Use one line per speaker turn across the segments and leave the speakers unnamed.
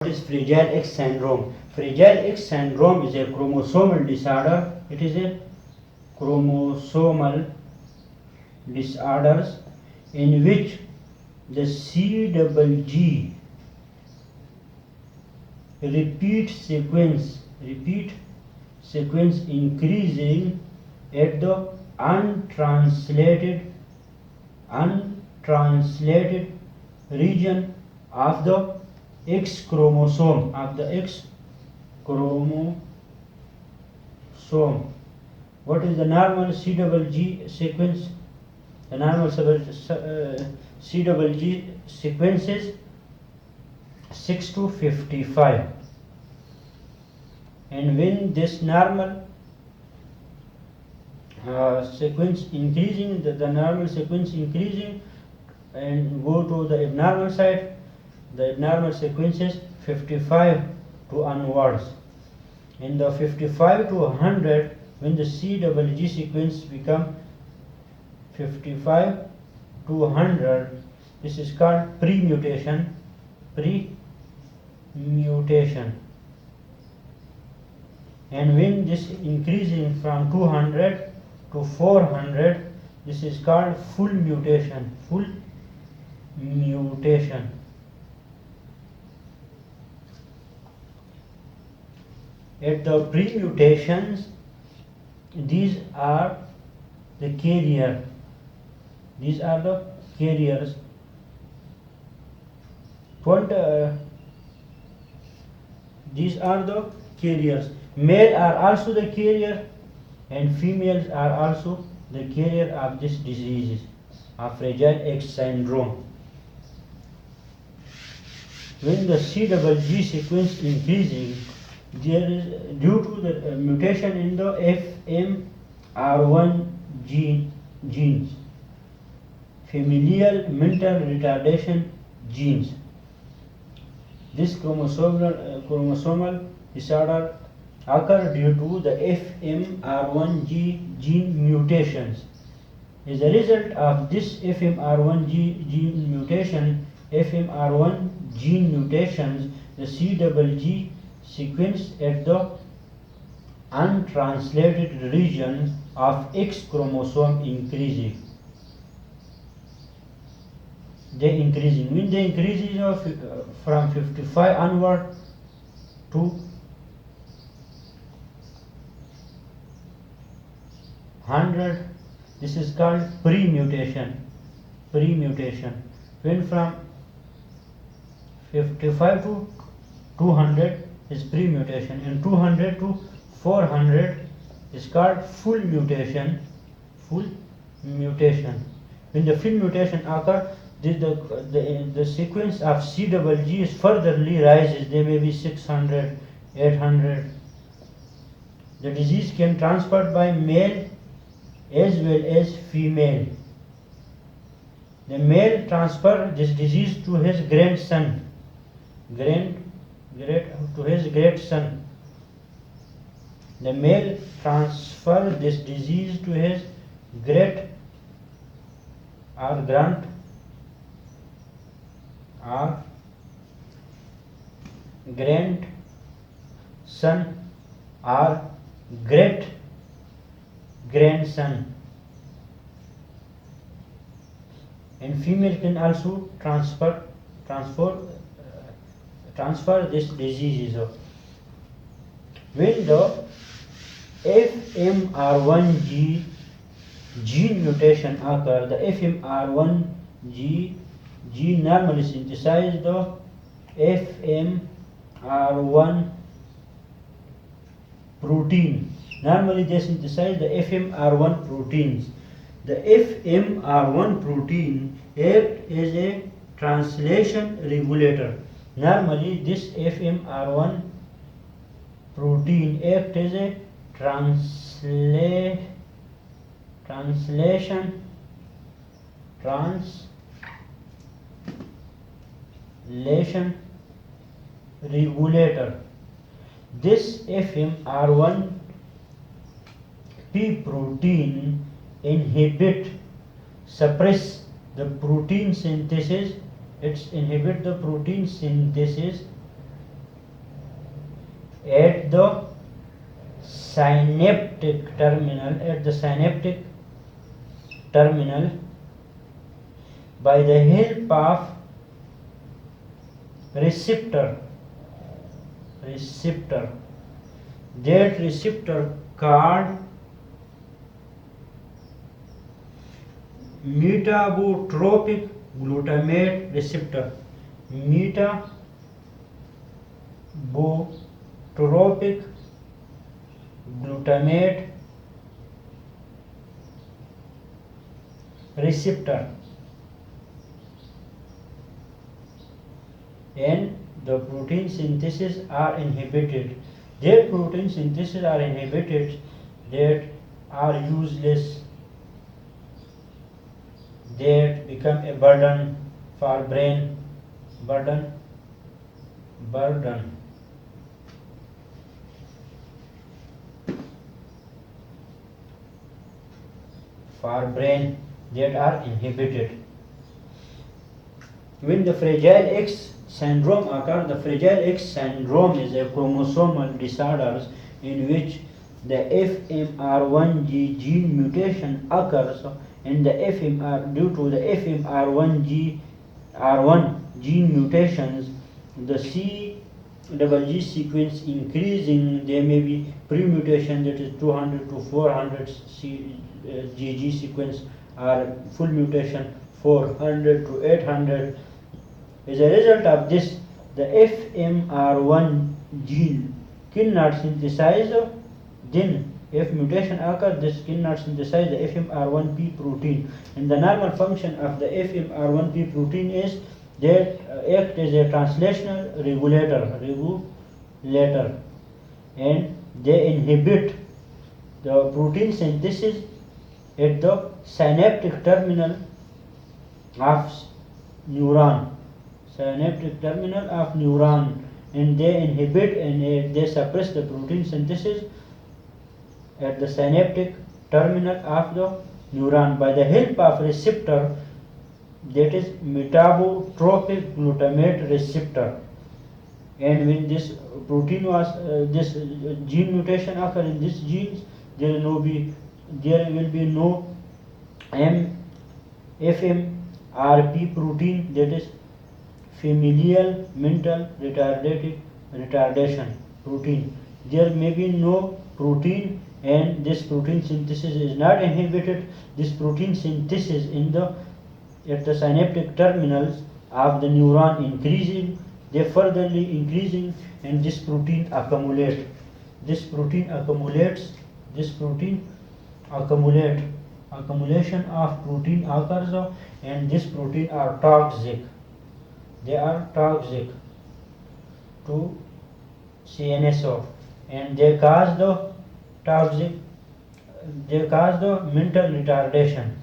What is Fragile X syndrome? Fragile X syndrome is a chromosomal disorder. It is a chromosomal disorders in which the CGG repeat sequence increasing at the untranslated region of the X chromosome What is the normal CGG sequence? The normal CGG sequence is 6 to 55, and when this normal sequence increasing, the normal sequence increasing and go to the abnormal side, the abnormal sequence is 55 to onwards. In the 55 to 100, when the CGG sequence become 55 to 100, this is called premutation. And when this increasing from 200 to 400, this is called full mutation. At the premutations, these are the carriers. These are the carriers. Male are also the carrier, and females are also the carrier of this disease of Fragile X syndrome. When the CGG sequence increasing, there is due to the mutation in the FMR1 genes, familial mental retardation genes. This chromosomal disorder occur due to the FMR1 gene mutations. As a result of this FMR1 gene mutations, the CGG sequence at the untranslated region of X chromosome increasing. When they increases from 55 onward to 100, this is called premutation. When from 55 to 200 is premutation, and 200 to 400 is called full mutation. When the full mutation occurs, the sequence of CGG is furtherly rises. They may be 600, 800. The disease can transferred by male as well as female. The male transfer this disease to his grandson. The male transfer this disease to his great or grandson or great grandson, and female can also transfer this disease. When the FMR1 gene mutation occur, the FMR1 gene normally synthesize the FMR1 protein. Normally they synthesize the FMR1 proteins. The FMR1 protein act as a translation regulator. Normally this FMR1 protein act as a translation regulator. This FMR1 P protein suppress the protein synthesis. It inhibits the protein synthesis at the synaptic terminal by the help of receptor. That receptor called metabotropic glutamate receptor. Metabotropic glutamate receptor, and the protein synthesis are inhibited. Their protein synthesis are inhibited, that are useless, that become a burden for brain, burden for brain, that are inhibited. When the Fragile X syndrome occurs, the Fragile X syndrome is a chromosomal disorder in which the FMR1G gene mutation occurs, and due to the FMR1 gene mutations, the CGG sequence increasing. There may be pre-mutation, that is 200 to 400 CGG sequence, or full mutation 400 to 800. As a result of this, the FMR1 gene cannot synthesize. Then, if mutation occurs, this cannot synthesize the FMR1P protein. And the normal function of the FMR1P protein is that act as a translational regulator, and they inhibit the protein synthesis at the synaptic terminal of neuron, and they inhibit and they suppress the protein synthesis at the synaptic terminal of the neuron by the help of receptor, that is metabotropic glutamate receptor. And when this protein this gene mutation occurs in this genes, there will be no FMRP protein, that is familial mental retardation protein. There may be no protein, and this protein synthesis is not inhibited. This protein synthesis at the synaptic terminals of the neuron increasing, they furtherly increasing, and this protein accumulates. Accumulation of protein occurs, and this protein are toxic. They are toxic to CNS, and they cause the mental retardation.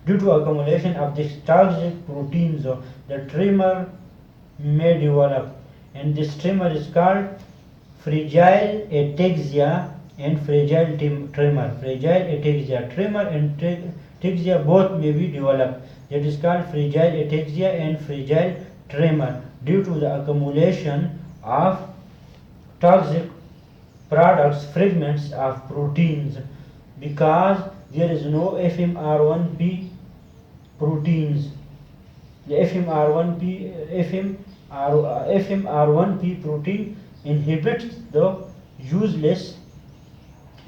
Due to accumulation of these toxic proteins, the tremor may develop, and this tremor is called fragile ataxia and fragile tremor. Tremor and ataxia both may be developed. That is called fragile ataxia and fragile tremor, due to the accumulation of toxic products, fragments of proteins, because there is no FMR1P proteins. The FMR1P protein inhibits the useless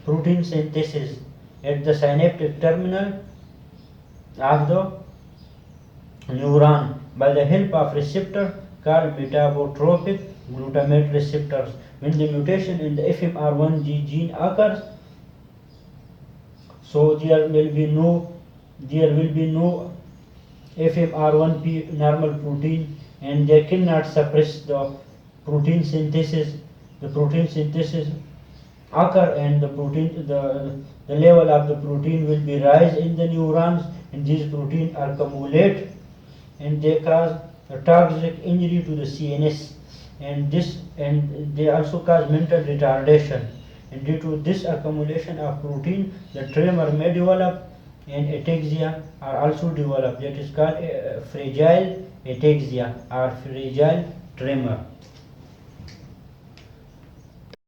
protein synthesis at the synaptic terminal of the neuron by the help of receptor called metabotropic glutamate receptors. When the mutation in the FMR1 gene occurs, so there will be no FMR1P normal protein, and they cannot suppress the protein synthesis. The protein synthesis occur, and the level of the protein will be rise in the neurons, and these proteins accumulate, and they cause a toxic injury to the CNS, and they also cause mental retardation. And due to this accumulation of protein, the tremor may develop, and ataxia are also developed. That is called fragile ataxia or fragile tremor.